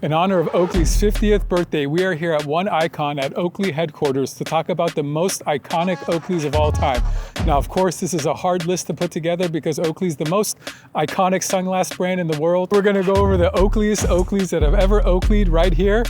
In honor of Oakley's 50th birthday, we are here at One Icon at Oakley headquarters to talk about the most iconic Oakleys of all time. Now, of course, this is a hard list to put together because Oakley's the most iconic sunglass brand in the world. We're gonna go over the Oakleys that have ever Oakleyed right here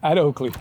at Oakley.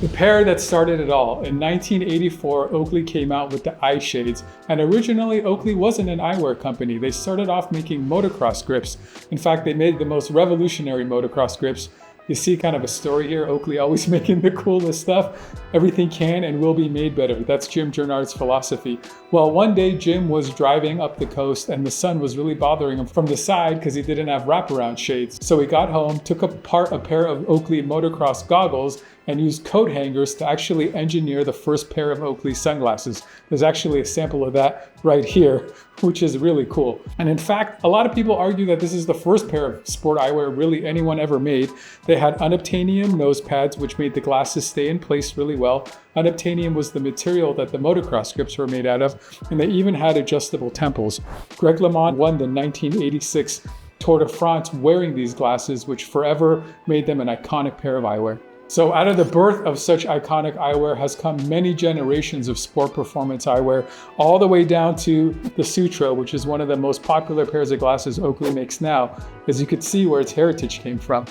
The pair that started it all. In 1984, Oakley came out with the Eyeshades, and originally Oakley wasn't an eyewear company. They started off making motocross grips. In fact, they made the most revolutionary motocross grips. You see kind of a story here, Oakley always making the coolest stuff. Everything can and will be made better. That's Jim Gernard's philosophy. Well, one day Jim was driving up the coast and the sun was really bothering him from the side because he didn't have wraparound shades. So he got home, took apart a pair of Oakley motocross goggles and used coat hangers to actually engineer the first pair of Oakley sunglasses. There's actually a sample of that right here, which is really cool. And in fact, a lot of people argue that this is the first pair of sport eyewear really anyone ever made. They had unobtainium nose pads, which made the glasses stay in place really well. Unobtainium was the material that the motocross grips were made out of, and they even had adjustable temples. Greg LeMond won the 1986 Tour de France wearing these glasses, which forever made them an iconic pair of eyewear. So out of the birth of such iconic eyewear has come many generations of sport performance eyewear, all the way down to the Sutro, which is one of the most popular pairs of glasses Oakley makes now, as you could see where its heritage came from.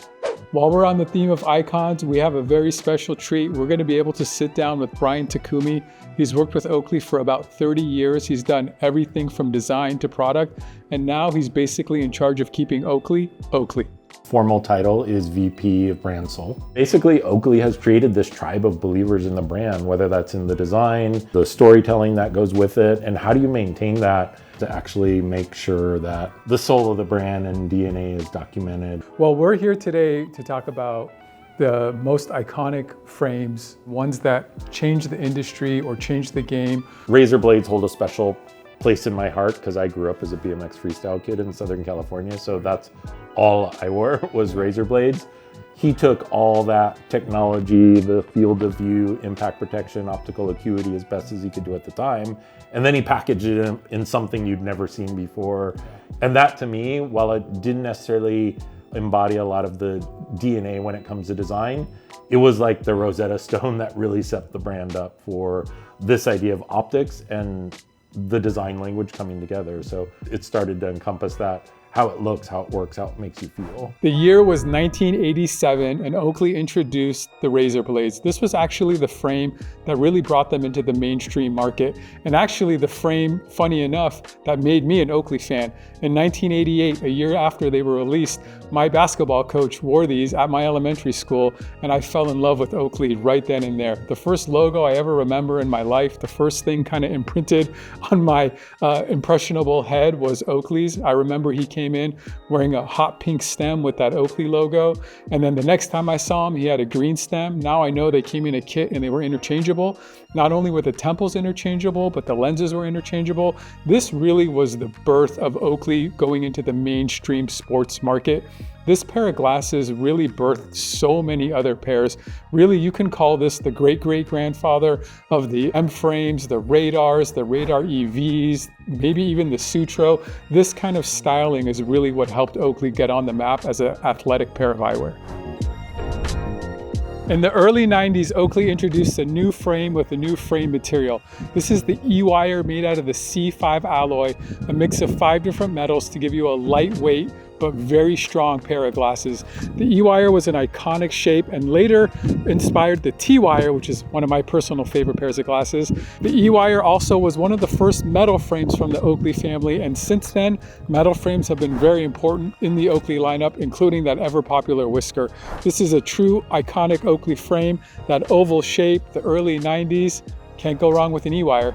While we're on the theme of icons, we have a very special treat. We're going to be able to sit down with Brian Takumi. He's worked with Oakley for about 30 years. He's done everything from design to product, and now he's basically in charge of keeping Oakley, Oakley. Formal title is VP of Brand Soul. Basically, Oakley has created this tribe of believers in the brand, whether that's in the design, the storytelling that goes with it, and how do you maintain that to actually make sure that the soul of the brand and DNA is documented. Well, we're here today to talk about the most iconic frames, ones that changed the industry or changed the game. Razor blades hold a special place in my heart because I grew up as a BMX freestyle kid in Southern California, so that's all I wore was razor blades. He took all that technology, the field of view, impact protection, optical acuity as best as he could do at the time, and then he packaged it in something you'd never seen before. And that to me, while it didn't necessarily embody a lot of the DNA when it comes to design, it was like the Rosetta Stone that really set the brand up for this idea of optics and the design language coming together. So it started to encompass that, how it looks, how it works, how it makes you feel. The year was 1987 and Oakley introduced the razor blades. This was actually the frame that really brought them into the mainstream market. And actually the frame, funny enough, that made me an Oakley fan. In 1988, a year after they were released, my basketball coach wore these at my elementary school and I fell in love with Oakley right then and there. The first logo I ever remember in my life, the first thing kind of imprinted on my impressionable head was Oakley's. I remember he came in wearing a hot pink stem with that Oakley logo. And then the next time I saw him, he had a green stem. Now I know they came in a kit and they were interchangeable. Not only were the temples interchangeable, but the lenses were interchangeable. This really was the birth of Oakley going into the mainstream sports market. This pair of glasses really birthed so many other pairs. Really, you can call this the great-great-grandfather of the M frames, the Radars, the Radar EVs, maybe even the Sutro. This kind of styling is really what helped Oakley get on the map as an athletic pair of eyewear. In the early 90s, Oakley introduced a new frame with a new frame material. This is the Eyewear made out of the C5 alloy, a mix of 5 different metals to give you a lightweight but very strong pair of glasses. The Eyewear was an iconic shape and later inspired the T-Wire, which is one of my personal favorite pairs of glasses. The Eyewear also was one of the first metal frames from the Oakley family, and since then, metal frames have been very important in the Oakley lineup, including that ever popular whisker. This is a true iconic Oakley frame, that oval shape, the early 90s. Can't go wrong with an Eyewear.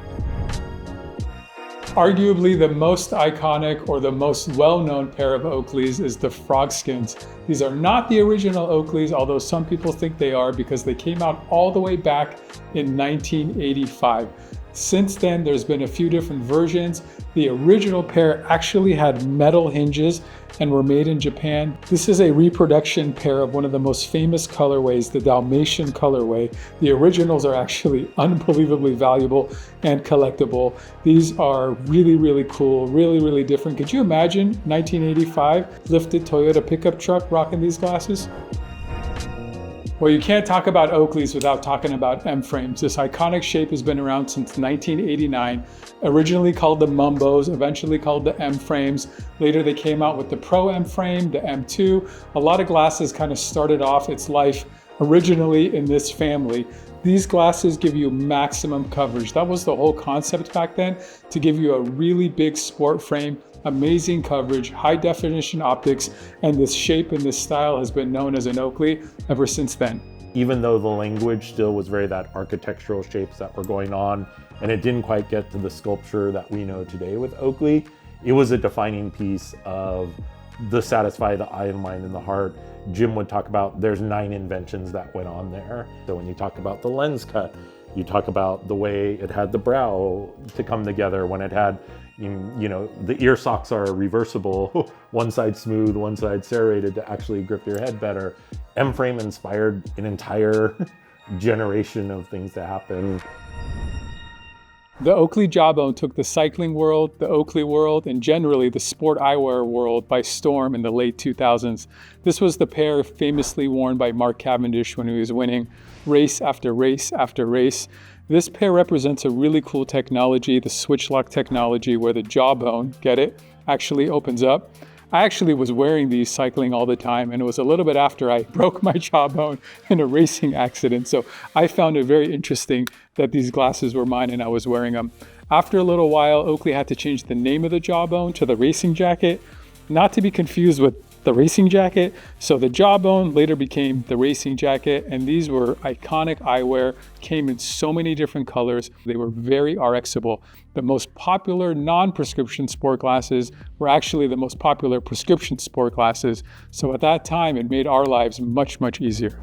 Arguably the most iconic or the most well-known pair of Oakleys is the Frogskins. These are not the original Oakleys, although some people think they are because they came out all the way back in 1985. Since then, there's been a few different versions. The original pair actually had metal hinges and were made in Japan. This is a reproduction pair of one of the most famous colorways, the Dalmatian colorway. The originals are actually unbelievably valuable and collectible. These are really, really cool, really, really different. Could you imagine 1985 lifted Toyota pickup truck rocking these glasses? Well, you can't talk about Oakleys without talking about M-frames. This iconic shape has been around since 1989. Originally called the Mumbos, eventually called the M-frames. Later they came out with the Pro M-frame, the M2. A lot of glasses kind of started off its life originally in this family. These glasses give you maximum coverage. That was the whole concept back then, to give you a really big sport frame, amazing coverage, high definition optics, and this shape and this style has been known as an Oakley ever since then. Even though the language still was very that architectural shapes that were going on, and it didn't quite get to the sculpture that we know today with Oakley, it was a defining piece of the satisfy the eye and mind and the heart. Jim would talk about there's 9 inventions that went on there. So when you talk about the lens cut, you talk about the way it had the brow to come together, when it had, you know, the ear socks are reversible, one side smooth, one side serrated to actually grip your head better. M-frame inspired an entire generation of things to happen. The Oakley Jawbone took the cycling world, the Oakley world, and generally the sport eyewear world by storm in the late 2000s. This was the pair famously worn by Mark Cavendish when he was winning race after race after race. This pair represents a really cool technology, the switch lock technology, where the jawbone, get it, actually opens up. I actually was wearing these cycling all the time, and it was a little bit after I broke my jawbone in a racing accident. So I found it very interesting that these glasses were mine and I was wearing them. After a little while, Oakley had to change the name of the jawbone to the racing jacket, not to be confused with the racing jacket. So the jawbone later became the racing jacket, and these were iconic eyewear, came in so many different colors. They were very RXable. The most popular non-prescription sport glasses were actually the most popular prescription sport glasses. So at that time, it made our lives much, much easier.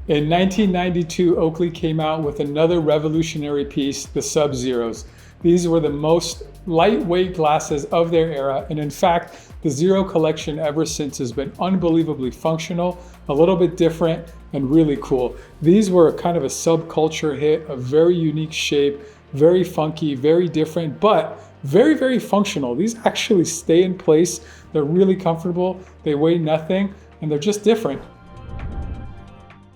In 1992, Oakley came out with another revolutionary piece, the Sub-Zeros. These were the most lightweight glasses of their era, and in fact, the Zero collection ever since has been unbelievably functional, a little bit different, and really cool. These were kind of a subculture hit, a very unique shape, very funky, very different, but very, very functional. These actually stay in place. They're really comfortable. They weigh nothing, and they're just different.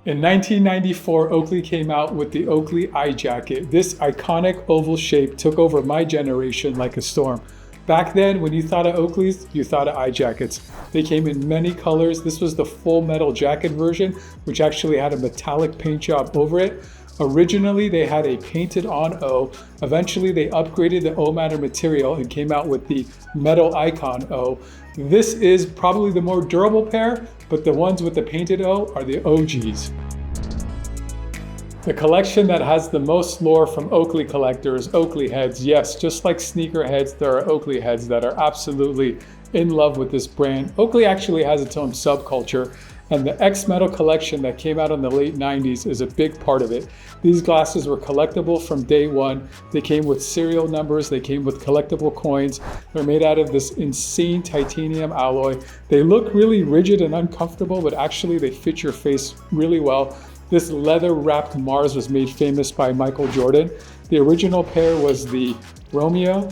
In 1994, Oakley came out with the Oakley Eye Jacket. This iconic oval shape took over my generation like a storm. Back then, when you thought of Oakleys, you thought of eye jackets. They came in many colors. This was the full metal jacket version, which actually had a metallic paint job over it. Originally, they had a painted on O. Eventually, they upgraded the O matter material and came out with the metal icon O. This is probably the more durable pair, but the ones with the painted O are the OGs. The collection that has the most lore from Oakley collectors, Oakleyheads. Yes, just like sneakerheads, there are Oakleyheads that are absolutely in love with this brand. Oakley actually has its own subculture, and the X Metal collection that came out in the late 90s is a big part of it. These glasses were collectible from day one. They came with serial numbers, they came with collectible coins. They're made out of this insane titanium alloy. They look really rigid and uncomfortable, but actually they fit your face really well. This leather-wrapped Mars was made famous by Michael Jordan. The original pair was the Romeo,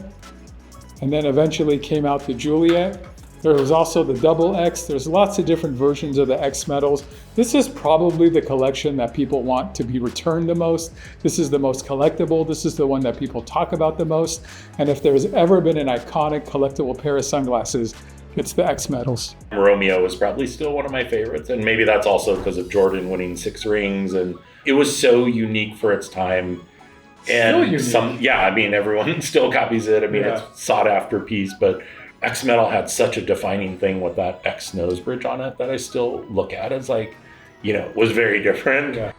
and then eventually came out the Juliet. There was also the Double X. There's lots of different versions of the X metals. This is probably the collection that people want to be returned the most. This is the most collectible. This is the one that people talk about the most. And if there's ever been an iconic collectible pair of sunglasses, it's the X metals. Romeo was probably still one of my favorites, and maybe that's also because of Jordan winning 6 rings, and it was so unique for its time. And everyone still copies it. I mean, It's a sought after piece, but X Metal had such a defining thing with that X nose bridge on it that I still look at as was very different. Yeah.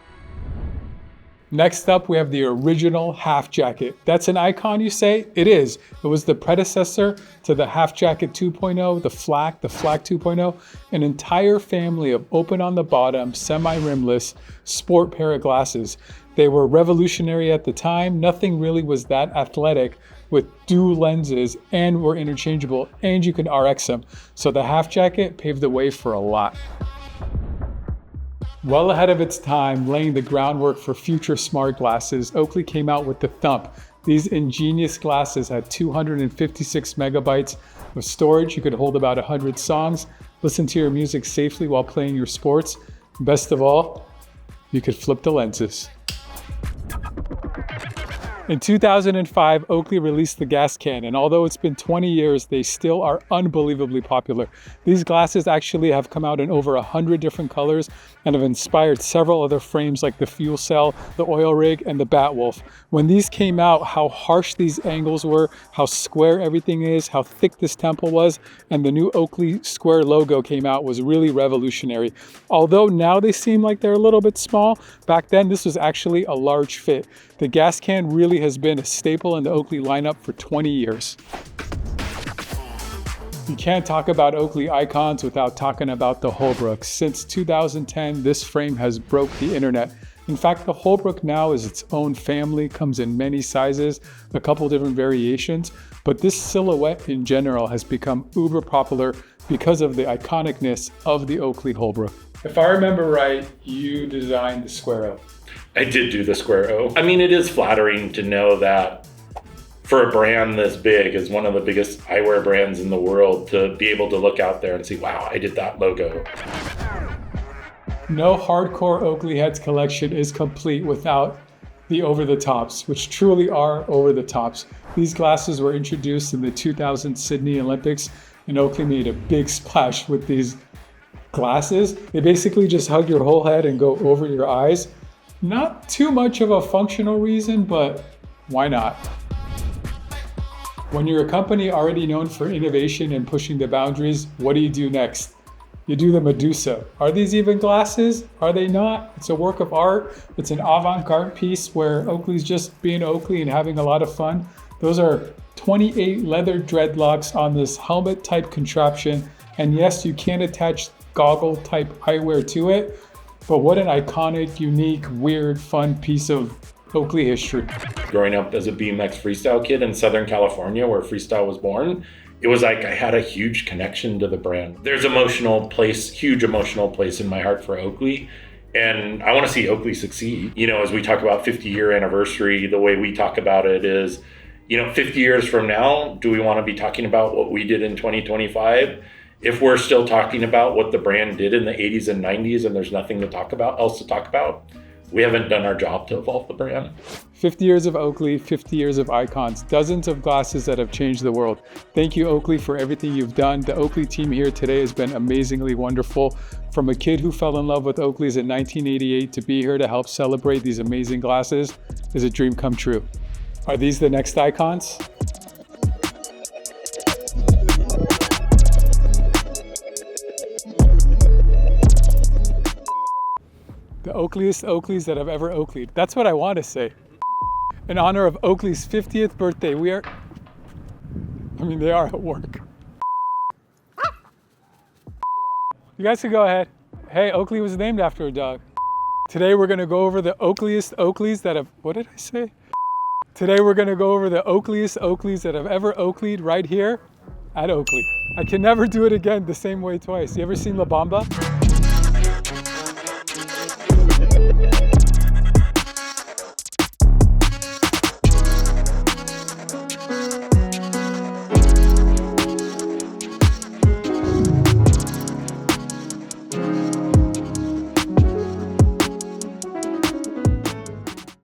Next up, we have the original half jacket. That's an icon, you say? It is. It was the predecessor to the half jacket 2.0, the flak 2.0, an entire family of open on the bottom, semi-rimless sport pair of glasses. They were revolutionary at the time. Nothing really was that athletic with dual lenses and were interchangeable, and you can RX them. So the half jacket paved the way for a lot. Well ahead of its time, laying the groundwork for future smart glasses, Oakley came out with the Thump. These ingenious glasses had 256 megabytes of storage. You could hold about 100 songs, listen to your music safely while playing your sports. Best of all, you could flip the lenses. In 2005, Oakley released the Gascan, and although it's been 20 years, they still are unbelievably popular. These glasses actually have come out in over 100 different colors and have inspired several other frames like the Fuel Cell, the Oil Rig, and the Batwolf. When these came out, how harsh these angles were, how square everything is, how thick this temple was, and the new Oakley square logo came out was really revolutionary. Although now they seem like they're a little bit small, back then this was actually a large fit. The Gascan really has been a staple in the Oakley lineup for 20 years. You can't talk about Oakley icons without talking about the Holbrook. Since 2010, this frame has broke the internet. In fact, the Holbrook now is its own family, comes in many sizes, a couple different variations, but this silhouette in general has become uber popular because of the iconicness of the Oakley Holbrook. If I remember right, you designed the Square O. I did do the Square O. I mean, it is flattering to know that for a brand this big, as one of the biggest eyewear brands in the world, to be able to look out there and see, wow, I did that logo. No hardcore Oakley heads collection is complete without the Overthetops, which truly are over the tops. These glasses were introduced in the 2000 Sydney Olympics, and Oakley made a big splash with these glasses. They basically just hug your whole head and go over your eyes. Not too much of a functional reason, but why not? When you're a company already known for innovation and pushing the boundaries, what do you do next? You do the Medusa. Are these even glasses? Are they not? It's a work of art. It's an avant-garde piece where Oakley's just being Oakley and having a lot of fun. Those are 28 leather dreadlocks on this helmet-type contraption. And yes, you can attach goggle-type eyewear to it, but what an iconic, unique, weird, fun piece of Oakley history. Growing up as a BMX freestyle kid in Southern California, where freestyle was born, it was like I had a huge connection to the brand. There's emotional place, huge emotional place in my heart for Oakley. And I want to see Oakley succeed. You know, as we talk about 50-year anniversary, the way we talk about it is, 50 years from now, do we want to be talking about what we did in 2025? If we're still talking about what the brand did in the 80s and 90s and there's nothing else to talk about, we haven't done our job to evolve the brand. 50 years of Oakley, 50 years of icons, dozens of glasses that have changed the world. Thank you, Oakley, for everything you've done. The Oakley team here today has been amazingly wonderful. From a kid who fell in love with Oakleys in 1988 to be here to help celebrate these amazing glasses is a dream come true. Are these the next icons? The Oakliest Oakleys that have ever Oakleyed. That's what I want to say. In honor of Oakley's 50th birthday, they are at work. You guys can go ahead. Hey, Oakley was named after a dog. Today we're gonna go over the Oakliest Oakleys that have, what did I say? Today we're gonna go over the Oakliest Oakleys that have ever Oakleyed right here at Oakley. I can never do it again the same way twice. You ever seen La Bamba?